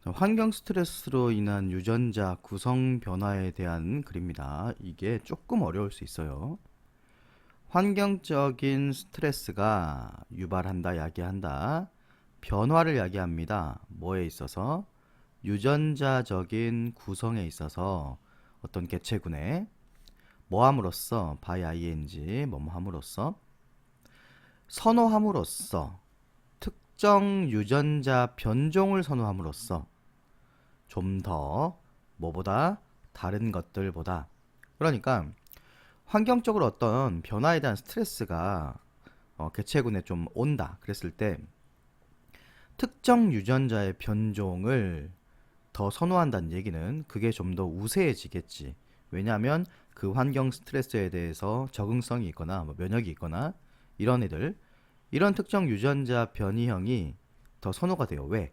환경 스트레스로 인한 유전자 구성 변화에 대한 글입니다. 이게 조금 어려울 수 있어요. 환경적인 스트레스가 유발한다, 야기한다. 변화를 야기합니다. 뭐에 있어서? 유전자적인 구성에 있어서 어떤 개체군에 뭐함으로써, by ing, 뭐뭐함으로써, 선호함으로써, 특정 유전자 변종을 선호함으로써 좀 더 뭐보다 다른 것들보다 그러니까 환경적으로 어떤 변화에 대한 스트레스가 개체군에 좀 온다 그랬을 때 특정 유전자의 변종을 더 선호한다는 얘기는 그게 좀 더 우세해지겠지. 왜냐하면 그 환경 스트레스에 대해서 적응성이 있거나 뭐 면역이 있거나 이런 애들 이런 특정 유전자 변이형이 더 선호가 돼요. 왜?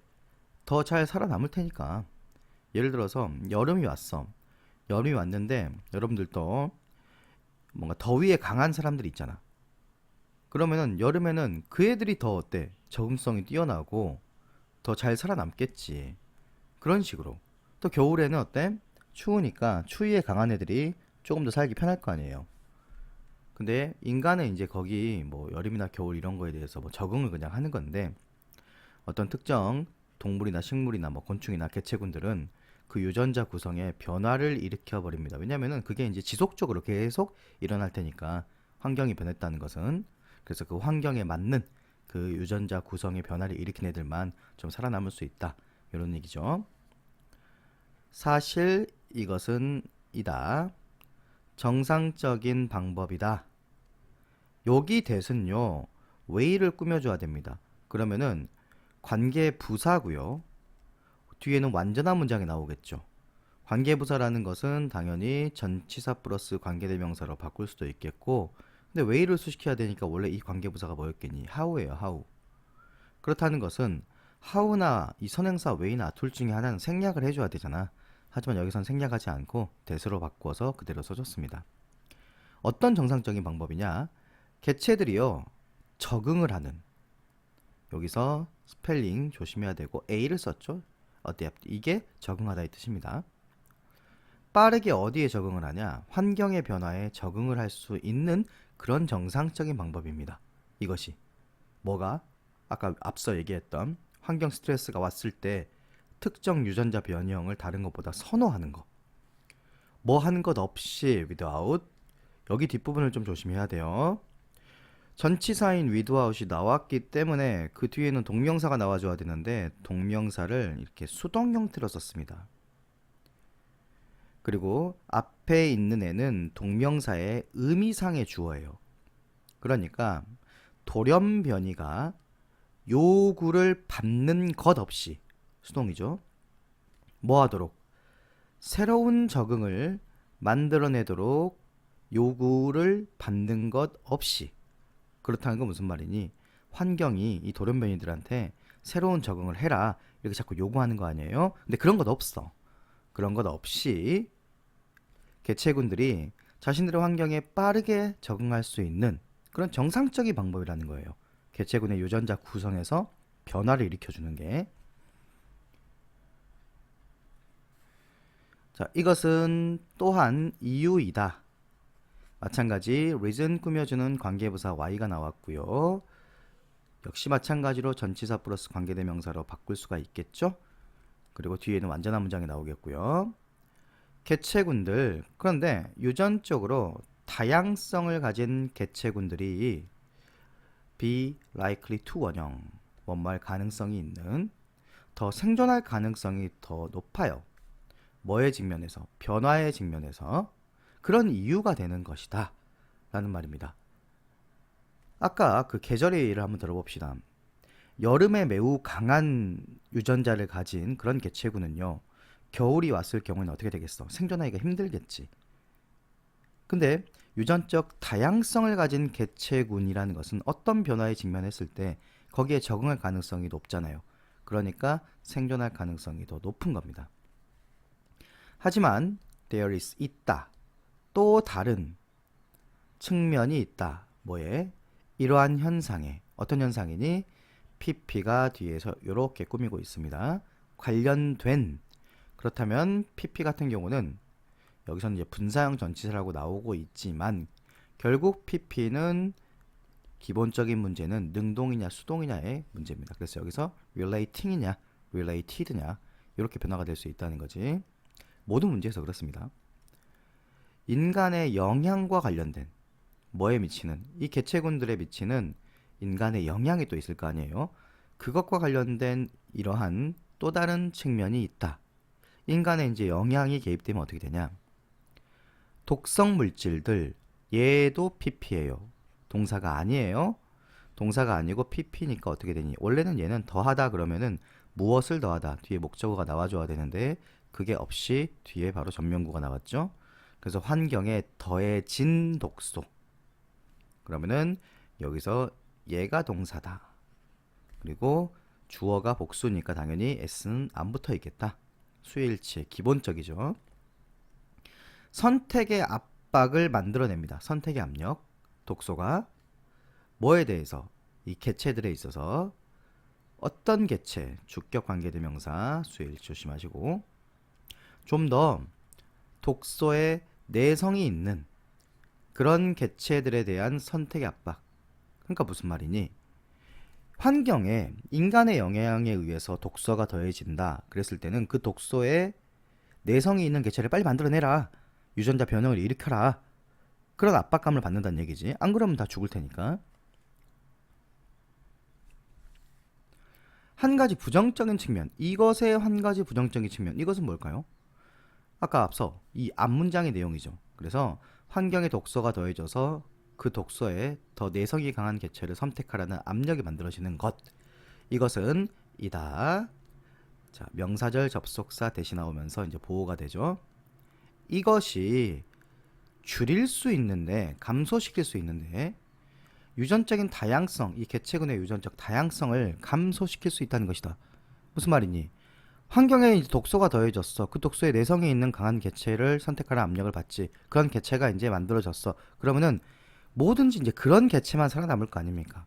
더 잘 살아남을 테니까. 예를 들어서 여름이 왔어. 여름이 왔는데 여러분들도 뭔가 더위에 강한 사람들이 있잖아. 그러면은 여름에는 그 애들이 더 어때? 적응성이 뛰어나고 더 잘 살아남겠지. 그런 식으로. 또 겨울에는 어때? 추우니까 추위에 강한 애들이 조금 더 살기 편할 거 아니에요. 근데 인간은 이제 거기 뭐 여름이나 겨울 이런 거에 대해서 뭐 적응을 그냥 하는 건데 어떤 특정 동물이나 식물이나 뭐 곤충이나 개체군들은 그 유전자 구성에 변화를 일으켜 버립니다. 왜냐면은 그게 이제 지속적으로 계속 일어날 테니까 환경이 변했다는 것은 그래서 그 환경에 맞는 그 유전자 구성의 변화를 일으킨 애들만 좀 살아남을 수 있다. 이런 얘기죠. 사실 이것은 이다. 정상적인 방법이다. 여기 대신요. way를 꾸며줘야 됩니다. 그러면은 관계 부사고요. 뒤에는 완전한 문장이 나오겠죠. 관계부사라는 것은 당연히 전치사 플러스 관계대명사로 바꿀 수도 있겠고 근데 way를 수식해야 되니까 원래 이 관계부사가 뭐였겠니? how예요. how. 그렇다는 것은 how나 이 선행사 way나 둘 중에 하나는 생략을 해줘야 되잖아. 하지만 여기선 생략하지 않고 대수로 바꿔서 그대로 써줬습니다. 어떤 정상적인 방법이냐? 개체들이요. 적응을 하는 여기서 스펠링 조심해야 되고 A를 썼죠. adapt 이게 적응하다 이 뜻입니다. 빠르게 어디에 적응을 하냐? 환경의 변화에 적응을 할 수 있는 그런 정상적인 방법입니다. 이것이 뭐가? 아까 앞서 얘기했던 환경 스트레스가 왔을 때 특정 유전자 변형을 다른 것보다 선호하는 거. 뭐 하는 것 없이 without 여기 뒷부분을 좀 조심해야 돼요. 전치사인 without이 나왔기 때문에 그 뒤에는 동명사가 나와줘야 되는데 동명사를 이렇게 수동 형태로 썼습니다. 그리고 앞에 있는 애는 동명사의 의미상의 주어예요. 그러니까 돌연변이가 요구를 받는 것 없이 수동이죠. 뭐 하도록? 새로운 적응을 만들어내도록 요구를 받는 것 없이 그렇다는 건 무슨 말이니? 환경이 이 돌연변이들한테 새로운 적응을 해라 이렇게 자꾸 요구하는 거 아니에요? 근데 그런 것 없어. 그런 것 없이 개체군들이 자신들의 환경에 빠르게 적응할 수 있는 그런 정상적인 방법이라는 거예요. 개체군의 유전자 구성에서 변화를 일으켜주는 게. 자, 이것은 또한 이유이다. 마찬가지 reason 꾸며주는 관계부사 y가 나왔고요. 역시 마찬가지로 전치사 플러스 관계대명사로 바꿀 수가 있겠죠. 그리고 뒤에는 완전한 문장이 나오겠고요. 개체군들 그런데 유전적으로 다양성을 가진 개체군들이 be likely to 원형 원말 가능성이 있는 더 생존할 가능성이 더 높아요. 뭐의 직면에서? 변화의 직면에서 그런 이유가 되는 것이다 라는 말입니다. 아까 그 계절의 예를 한번 들어봅시다. 여름에 매우 강한 유전자를 가진 그런 개체군은요. 겨울이 왔을 경우에는 어떻게 되겠어? 생존하기가 힘들겠지. 근데 유전적 다양성을 가진 개체군이라는 것은 어떤 변화에 직면했을 때 거기에 적응할 가능성이 높잖아요. 그러니까 생존할 가능성이 더 높은 겁니다. 하지만 there is 있다. 또 다른 측면이 있다. 뭐에? 이러한 현상에 어떤 현상이니? PP가 뒤에서 이렇게 꾸미고 있습니다. 관련된. 그렇다면 PP 같은 경우는 여기서는 이제 분사형 전치사라고 나오고 있지만 결국 PP는 기본적인 문제는 능동이냐 수동이냐의 문제입니다. 그래서 여기서 relating이냐 related냐 이렇게 변화가 될 수 있다는 거지. 모든 문제에서 그렇습니다. 인간의 영향과 관련된 뭐에 미치는 이 개체군들에 미치는 인간의 영향이 또 있을 거 아니에요. 그것과 관련된 이러한 또 다른 측면이 있다. 인간의 이제 영향이 개입되면 어떻게 되냐? 독성 물질들 얘도 PP예요. 동사가 아니에요. 동사가 아니고 PP니까 어떻게 되니? 원래는 얘는 더하다 그러면은 무엇을 더하다 뒤에 목적어가 나와줘야 되는데 그게 없이 뒤에 바로 전면구가 나왔죠. 그래서 환경에 더해진 독소. 그러면은 여기서 얘가 동사다. 그리고 주어가 복수니까 당연히 s는 안 붙어 있겠다. 수일치의 기본적이죠. 선택의 압박을 만들어냅니다. 선택의 압력. 독소가 뭐에 대해서? 이 개체들에 있어서 어떤 개체? 주격 관계대명사 수일 조심하시고 좀 더 독소의 내성이 있는 그런 개체들에 대한 선택의 압박. 그러니까 무슨 말이니? 환경에 인간의 영향에 의해서 독소가 더해진다. 그랬을 때는 그 독소에 내성이 있는 개체를 빨리 만들어내라. 유전자 변형을 일으켜라. 그런 압박감을 받는다는 얘기지. 안 그러면 다 죽을 테니까. 한 가지 부정적인 측면. 이것의 한 가지 부정적인 측면. 이것은 뭘까요? 아까 앞서 이 앞문장의 내용이죠. 그래서 환경에 독소가 더해져서 그 독소에 더 내성이 강한 개체를 선택하라는 압력이 만들어지는 것. 이것은 이다. 자, 명사절 접속사 대신 나오면서 이제 보호가 되죠. 이것이 줄일 수 있는데, 감소시킬 수 있는데, 유전적인 다양성, 이 개체군의 유전적 다양성을 감소시킬 수 있다는 것이다. 무슨 말이니? 환경에 이제 독소가 더해졌어. 그 독소에 내성이 있는 강한 개체를 선택하라 압력을 받지. 그런 개체가 이제 만들어졌어. 그러면은 뭐든지 이제 그런 개체만 살아남을 거 아닙니까?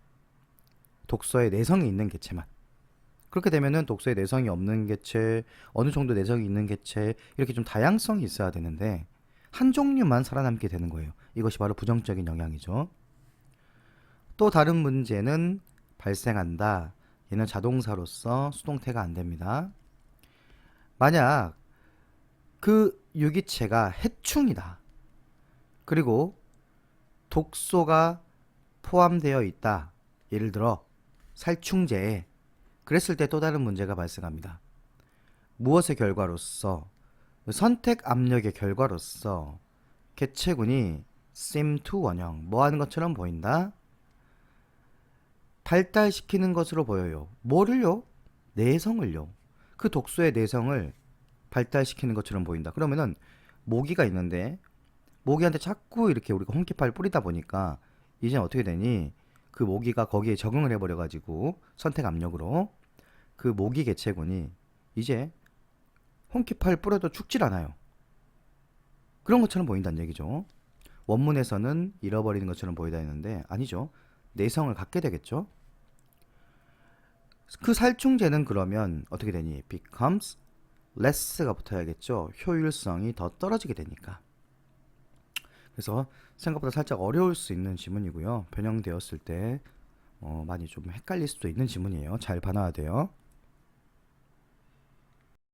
독소에 내성이 있는 개체만. 그렇게 되면은 독소에 내성이 없는 개체, 어느 정도 내성이 있는 개체, 이렇게 좀 다양성이 있어야 되는데 한 종류만 살아남게 되는 거예요. 이것이 바로 부정적인 영향이죠. 또 다른 문제는 발생한다. 얘는 자동사로서 수동태가 안 됩니다. 만약 그 유기체가 해충이다. 그리고 독소가 포함되어 있다. 예를 들어 살충제에. 그랬을 때 또 다른 문제가 발생합니다. 무엇의 결과로서? 선택 압력의 결과로서 개체군이 seem to 원형 뭐 하는 것처럼 보인다? 발달시키는 것으로 보여요. 뭐를요? 내성을요. 그 독소의 내성을 발달시키는 것처럼 보인다. 그러면은 모기가 있는데 모기한테 자꾸 이렇게 우리가 홍키파를 뿌리다 보니까 이제 어떻게 되니? 그 모기가 거기에 적응을 해버려가지고 선택 압력으로 그 모기 개체군이 이제 홍키파를 뿌려도 죽질 않아요. 그런 것처럼 보인다는 얘기죠. 원문에서는 잃어버리는 것처럼 보이다 했는데 아니죠. 내성을 갖게 되겠죠. 그 살충제는 그러면 어떻게 되니? becomes less가 붙어야겠죠. 효율성이 더 떨어지게 되니까. 그래서 생각보다 살짝 어려울 수 있는 지문이고요. 변형되었을 때 많이 좀 헷갈릴 수도 있는 지문이에요. 잘 봐놔야 돼요.